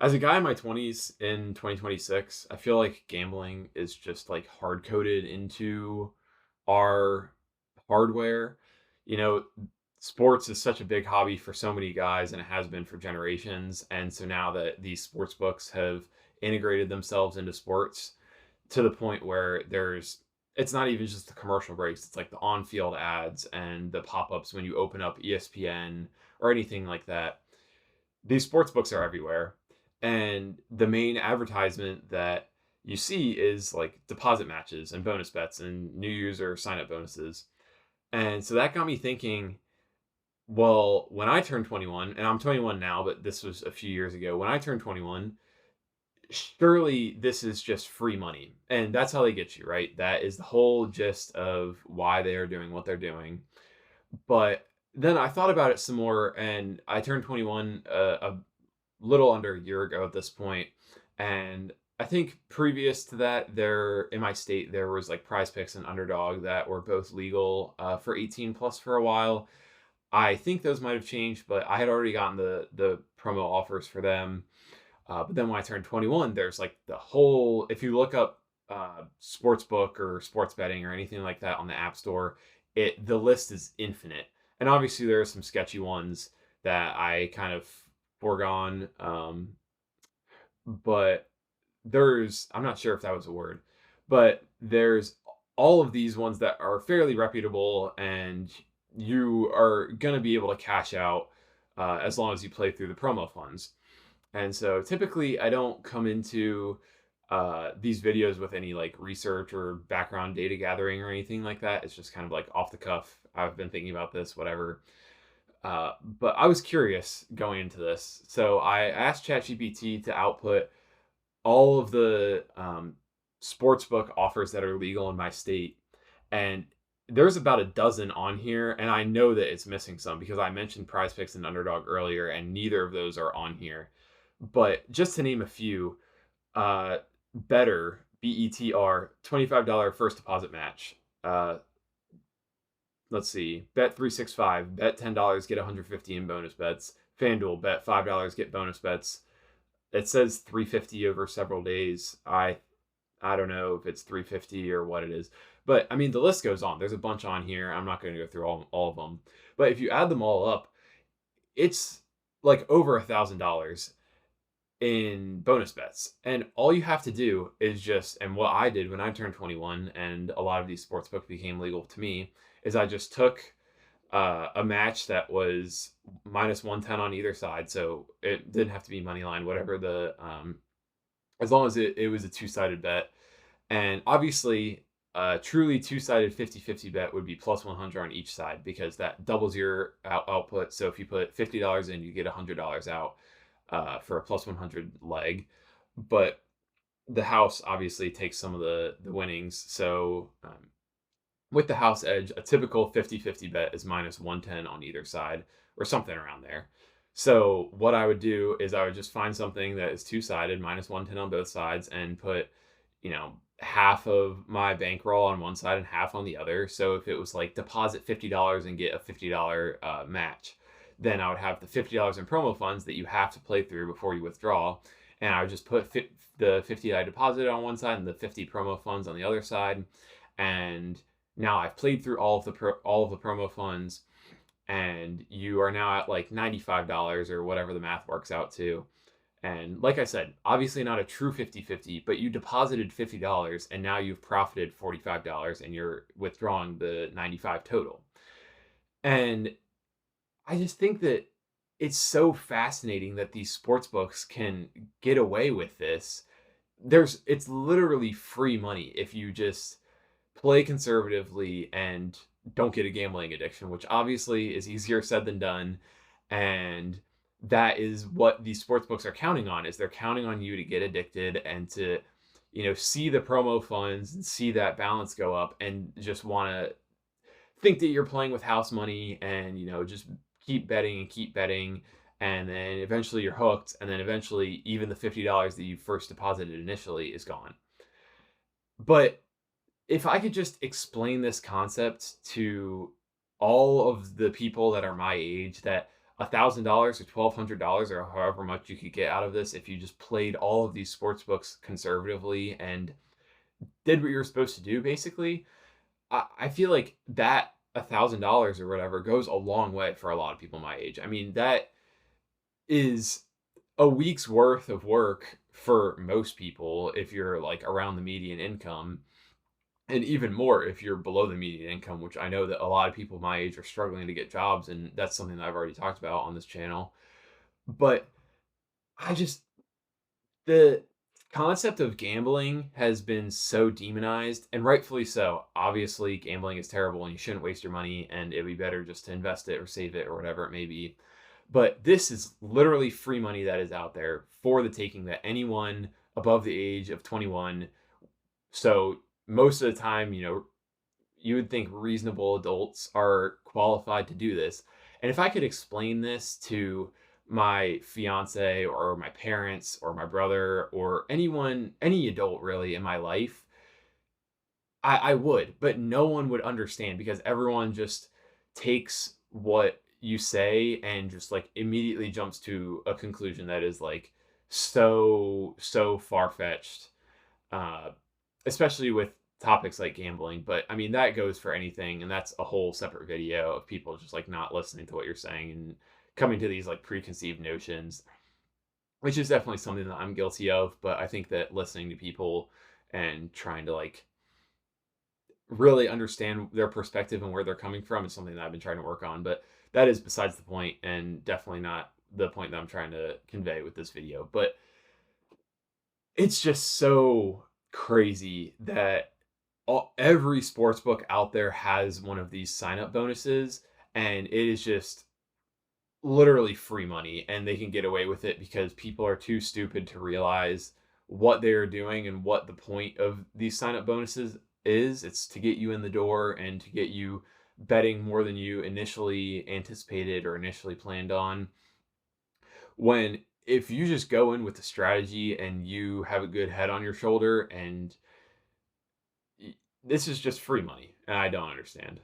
As a guy in my 20s in 2026, I feel like gambling is just like hard coded into our hardware. You know, sports is such a big hobby for so many guys and it has been for generations. And so now that these sports books have integrated themselves into sports to the point where it's not even just the commercial breaks, it's like the on-field ads and the pop-ups when you open up ESPN or anything like that. These sports books are everywhere, and the main advertisement that you see is like deposit matches and bonus bets and new user sign up bonuses. And so that got me thinking, well, when I turned 21, and I'm 21 now, but this was a few years ago, when I turned 21, surely this is just free money. And that's how they get you, right? That is the whole gist of why they are doing what they're doing. But then I thought about it some more, and I turned 21 a little under a year ago at this point, and I think previous to that, there in my state there was like Prize Picks and Underdog that were both legal for 18 plus for a while. I think those might have changed, but I had already gotten the promo offers for them. But then when I turned 21, there's like the whole. If you look up sports book or sports betting or anything like that on the App Store, the list is infinite. And obviously there are some sketchy ones that I kind of foregone. But I'm not sure if that was a word, but there's all of these ones that are fairly reputable, and you are going to be able to cash out as long as you play through the promo funds. And so typically I don't come into these videos with any like research or background data gathering or anything like that. It's just kind of like off the cuff. I've been thinking about this, whatever. But I was curious going into this. So I asked ChatGPT to output all of the sportsbook offers that are legal in my state. And there's about a dozen on here. And I know that it's missing some because I mentioned Prize Picks and Underdog earlier, and neither of those are on here. But just to name a few, uh, Better, BETR, $25 first deposit match. Let's see, Bet 365, bet $10, get 150 in bonus bets. FanDuel, bet $5, get bonus bets. It says 350 over several days. I don't know if it's 350 or what it is. But I mean, the list goes on. There's a bunch on here. I'm not going to go through all of them. But if you add them all up, it's like over $1,000 in bonus bets. And all you have to do is and what I did when I turned 21 and a lot of these sportsbooks became legal to me, is I just took a match that was minus 110 on either side. So it didn't have to be money line, whatever as long as it was a two-sided bet. And obviously, truly two-sided 50-50 bet would be plus 100 on each side because that doubles your output. So if you put $50 in, you get $100 out for a plus 100 leg. But the house obviously takes some of the winnings. So with the house edge, a typical 50-50 bet is minus 110 on either side or something around there. So what I would do is I would just find something that is two-sided, minus 110 on both sides, and put, half of my bankroll on one side and half on the other. So if it was like deposit $50 and get a $50 match, then I would have the $50 in promo funds that you have to play through before you withdraw. And I would just put the 50 I deposited on one side and the 50 promo funds on the other side. And now I've played through all of the promo funds, and you are now at like $95 or whatever the math works out to. And like I said, obviously not a true 50-50, but you deposited $50 and now you've profited $45 and you're withdrawing the 95 total. And I just think that it's so fascinating that these sports books can get away with this. It's literally free money if you just play conservatively and don't get a gambling addiction, which obviously is easier said than done. And that is what these sports books are counting on, is they're counting on you to get addicted and to, see the promo funds and see that balance go up and just want to think that you're playing with house money and, just keep betting and keep betting. And then eventually you're hooked. And then eventually even the $50 that you first deposited initially is gone. But if I could just explain this concept to all of the people that are my age that $1,000 or $1,200 or however much you could get out of this if you just played all of these sports books conservatively and did what you're supposed to do, basically. I feel like that $1,000 or whatever goes a long way for a lot of people my age. I mean, that is a week's worth of work for most people if you're like around the median income, and even more if you're below the median income, which I know that a lot of people my age are struggling to get jobs, and that's something that I've already talked about on this channel. But I just the concept of gambling has been so demonized, and rightfully so. Obviously, gambling is terrible and you shouldn't waste your money, and it'd be better just to invest it or save it or whatever it may be. But this is literally free money that is out there for the taking, that anyone above the age of 21, so most of the time, you would think reasonable adults are qualified to do this. And if I could explain this to my fiance or my parents or my brother or anyone, any adult really in my life, I would, but no one would understand because everyone just takes what you say and just like immediately jumps to a conclusion that is like so far fetched, uh, especially with topics like gambling. But I mean, that goes for anything, and that's a whole separate video of people just like not listening to what you're saying and coming to these like preconceived notions, which is definitely something that I'm guilty of. But I think that listening to people and trying to like really understand their perspective and where they're coming from is something that I've been trying to work on. But that is besides the point, and definitely not the point that I'm trying to convey with this video. But it's just so crazy that every sports book out there has one of these sign up bonuses, and it is just literally free money, and they can get away with it because people are too stupid to realize what they're doing and what the point of these sign up bonuses is. It's to get you in the door and to get you betting more than you initially anticipated or initially planned on, when if you just go in with the strategy and you have a good head on your shoulder, and this is just free money, and I don't understand.